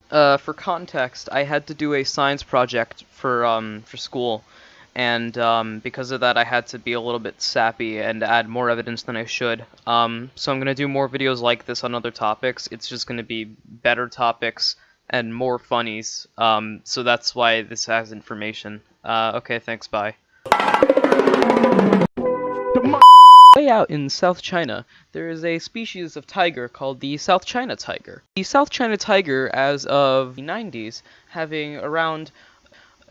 For context, I had to do a science project for school, and because of that, I had to be a little bit sappy and add more evidence than I should. So I'm gonna do more videos like this on other topics. It's just gonna be better topics and more funnies. So that's why this has information. Okay, thanks. Bye. Way out in South China, there is a species of tiger called the South China tiger. The South China tiger, as of the 90s, having around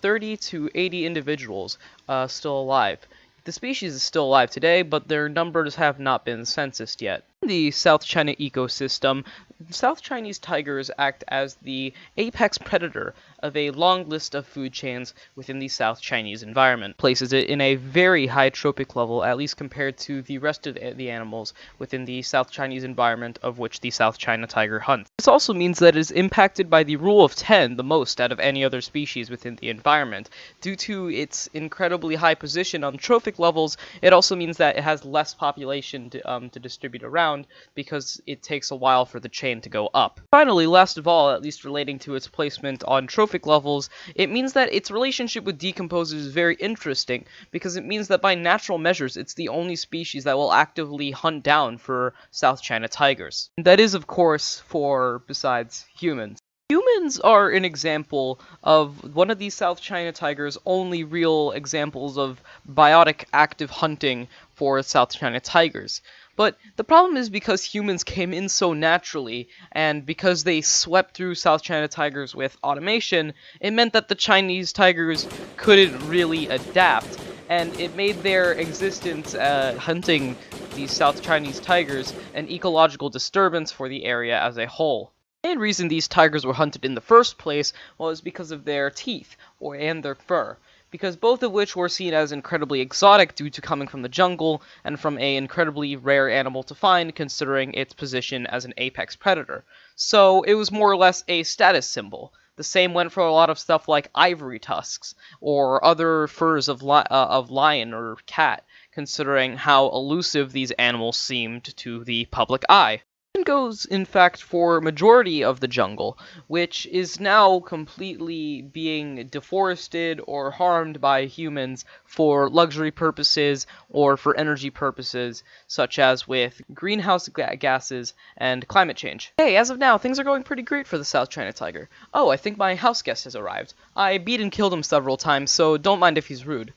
30 to 80 individuals still alive. The species is still alive today, but their numbers have not been censused yet. In the South China ecosystem, South Chinese tigers act as the apex predator of a long list of food chains within the South Chinese environment. Places it in a very high trophic level, at least compared to the rest of the animals within the South Chinese environment of which the South China tiger hunts. This also means that it is impacted by the rule of 10 the most out of any other species within the environment. Due to its incredibly high position on trophic levels, it also means that it has less population to distribute around, because it takes a while for the chain to go up. Finally, last of all, at least relating to its placement on trophic levels, it means that its relationship with decomposers is very interesting, because it means that by natural measures, it's the only species that will actively hunt down for South China tigers. And that is, of course, for besides humans. Humans are an example of one of these South China tigers' only real examples of biotic active hunting for South China tigers. But the problem is, because humans came in so naturally, and because they swept through South China tigers with automation, it meant that the Chinese tigers couldn't really adapt, and it made their existence hunting these South Chinese tigers an ecological disturbance for the area as a whole. The main reason these tigers were hunted in the first place was because of their teeth and their fur, because both of which were seen as incredibly exotic due to coming from the jungle and from an incredibly rare animal to find, considering its position as an apex predator. So it was more or less a status symbol. The same went for a lot of stuff like ivory tusks or other furs of lion or cat, considering how elusive these animals seemed to the public eye. Goes, in fact, for majority of the jungle, which is now completely being deforested or harmed by humans for luxury purposes or for energy purposes, such as with greenhouse gases and climate change. Hey, as of now, things are going pretty great for the South China tiger. Oh, I think my house guest has arrived. I beat and killed him several times, so don't mind if he's rude.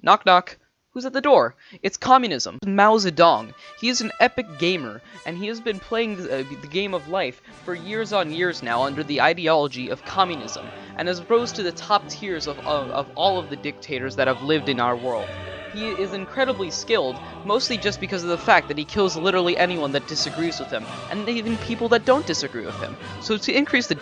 Knock knock. Who's at the door? It's communism. Mao Zedong. He is an epic gamer, and he has been playing the game of life for years on years now under the ideology of communism, and has rose to the top tiers of all of the dictators that have lived in our world. He is incredibly skilled, mostly just because of the fact that he kills literally anyone that disagrees with him, and even people that don't disagree with him. So to increase the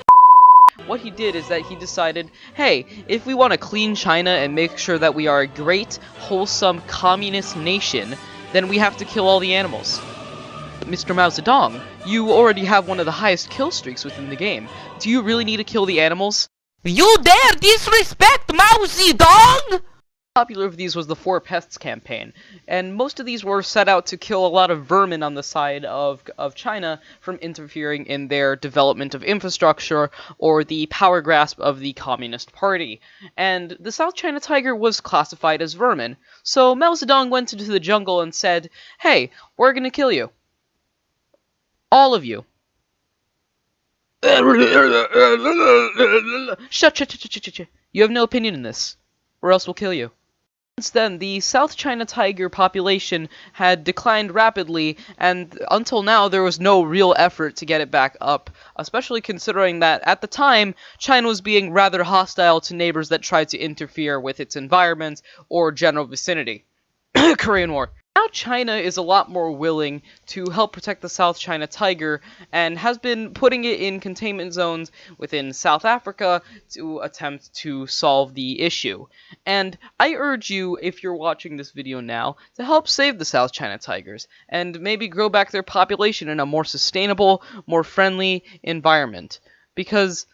what he did is that he decided, hey, if we want to clean China and make sure that we are a great, wholesome, communist nation, then we have to kill all the animals. Mr. Mao Zedong, you already have one of the highest kill streaks within the game. Do you really need to kill the animals? You dare disrespect Mao Zedong? Popular of these was the Four Pests campaign, and most of these were set out to kill a lot of vermin on the side of China from interfering in their development of infrastructure or the power grasp of the Communist Party. And the South China tiger was classified as vermin, so Mao Zedong went into the jungle and said, hey, we're gonna kill you. All of you. Shut. You have no opinion in this, or else we'll kill you. Since then, the South China tiger population had declined rapidly, and until now there was no real effort to get it back up, especially considering that at the time, China was being rather hostile to neighbors that tried to interfere with its environment or general vicinity. Korean War. Now China is a lot more willing to help protect the South China tiger, and has been putting it in containment zones within South Africa to attempt to solve the issue. And I urge you, if you're watching this video now, to help save the South China tigers, and maybe grow back their population in a more sustainable, more friendly environment. Because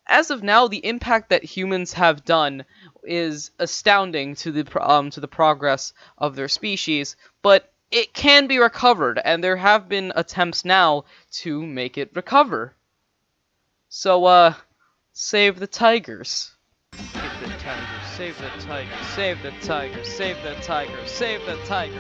as of now, the impact that humans have done is astounding to the progress of their species, but it can be recovered, and there have been attempts now to make it recover. So, Save the tigers. Save the tigers, save the tigers, save the tigers, save the tigers, save the tigers.